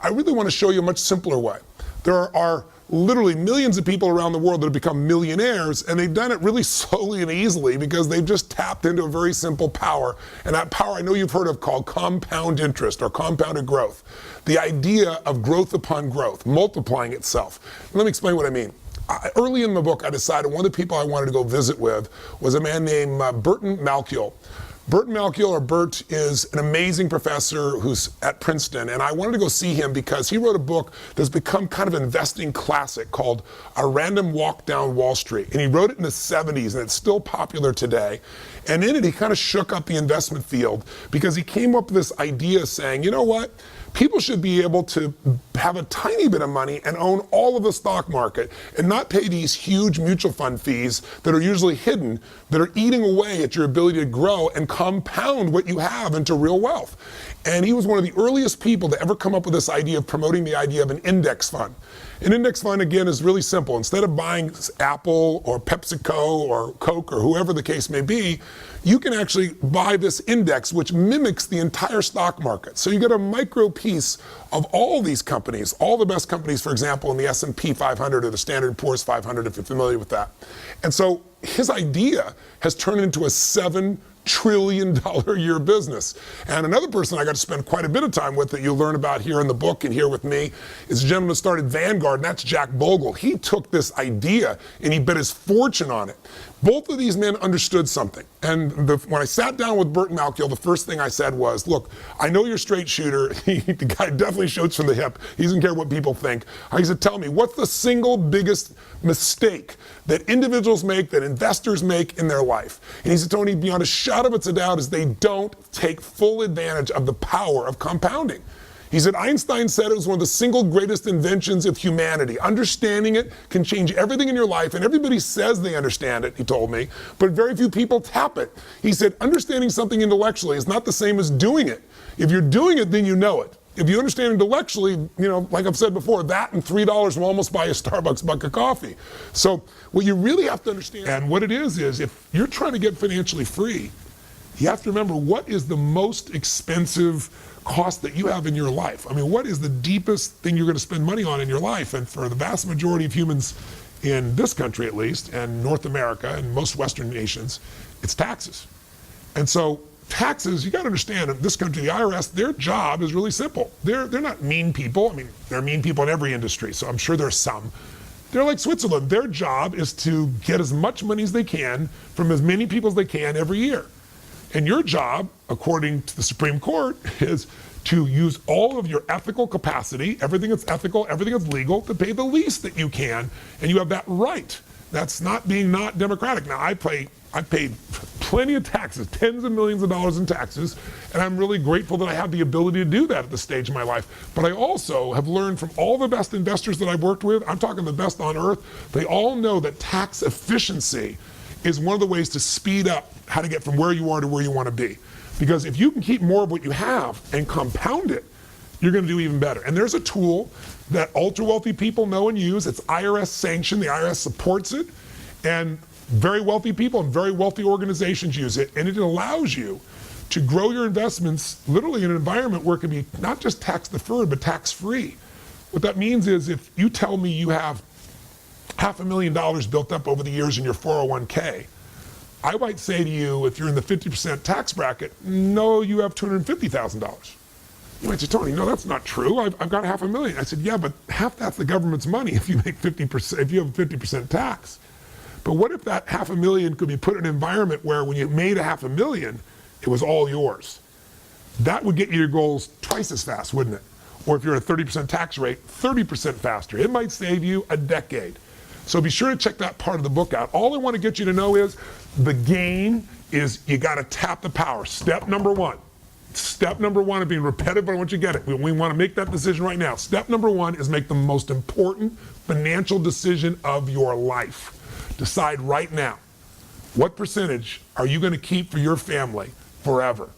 I really want to show you a much simpler way. There are literally millions of people around the world that have become millionaires, and they've done it really slowly and easily because they've just tapped into a very simple power. And that power I know you've heard of called compound interest or compounded growth. The idea of growth upon growth, multiplying itself. Let me explain what I mean. Early in the book, I decided one of the people I wanted to go visit with was a man named Burton Malkiel. Burton Malkiel, or Bert, is an amazing professor who's at Princeton, and I wanted to go see him because he wrote a book that's become kind of an investing classic called A Random Walk Down Wall Street. And he wrote it in the 70s, and it's still popular today. And in it, he kind of shook up the investment field because he came up with this idea saying, you know what? People should be able to have a tiny bit of money and own all of the stock market and not pay these huge mutual fund fees that are usually hidden, that are eating away at your ability to grow and compound what you have into real wealth. And he was one of the earliest people to ever come up with this idea of promoting the idea of an index fund. An index fund, again, is really simple. Instead of buying Apple or PepsiCo or Coke or whoever the case may be, you can actually buy this index which mimics the entire stock market. So you get a micro piece of all these companies, all the best companies, for example, in the S&P 500 or the Standard & Poor's 500, if you're familiar with that. And so his idea has turned into a $7 trillion a year business. And another person I got to spend quite a bit of time with that you'll learn about here in the book and here with me is a gentleman who started Vanguard, and that's Jack Bogle. He took this idea and he bet his fortune on it. Both of these men understood something. And when I sat down with Burton Malkiel, the first thing I said was, look, I know you're a straight shooter. The guy definitely shoots from the hip. He doesn't care what people think. I said, tell me, what's the single biggest mistake that individuals make, that investors make in their life? And he said, Tony, beyond a shadow of a doubt, is they don't take full advantage of the power of compounding. He said, Einstein said it was one of the single greatest inventions of humanity. Understanding it can change everything in your life, and everybody says they understand it, he told me, but very few people tap it. He said, understanding something intellectually is not the same as doing it. If you're doing it, then you know it. If you understand intellectually, like I've said before, that and $3 will almost buy a Starbucks mug of coffee. So what you really have to understand, and what it is if you're trying to get financially free, you have to remember what is the most expensive cost that you have in your life. I mean, what is the deepest thing you're going to spend money on in your life? And for the vast majority of humans in this country, at least, and North America and most Western nations, it's taxes. And so taxes, you got to understand, in this country, the IRS, their job is really simple. They're not mean people. I mean, they're mean people in every industry, so I'm sure there's some. They're like Switzerland. Their job is to get as much money as they can from as many people as they can every year. And your job, according to the Supreme Court, is to use all of your ethical capacity, everything that's ethical, everything that's legal, to pay the least that you can, and you have that right. That's not being not democratic. Now, I paid plenty of taxes, tens of millions of dollars in taxes, and I'm really grateful that I have the ability to do that at this stage of my life. But I also have learned from all the best investors that I've worked with, I'm talking the best on earth, they all know that tax efficiency is one of the ways to speed up how to get from where you are to where you want to be. Because if you can keep more of what you have and compound it, you're going to do even better. And there's a tool that ultra wealthy people know and use. It's IRS sanctioned. The IRS supports it. And very wealthy people and very wealthy organizations use it. And it allows you to grow your investments literally in an environment where it can be not just tax deferred, but tax free. What that means is if you tell me you have $500,000 built up over the years in your 401k, I might say to you, if you're in the 50% tax bracket, no, you have $250,000. You might say, Tony, no, that's not true. I've got $500,000. I said, yeah, but half that's the government's money if you make 50%, if you have 50% tax. But what if that $500,000 could be put in an environment where when you made $500,000, it was all yours? That would get you your goals twice as fast, wouldn't it? Or if you're at a 30% tax rate, 30% faster. It might save you a decade. So be sure to check that part of the book out. All I want to get you to know is the game is you got to tap the power. Step number one. Step number one of being repetitive, but I want you to get it. We want to make that decision right now. Step number one is make the most important financial decision of your life. Decide right now, what percentage are you going to keep for your family forever?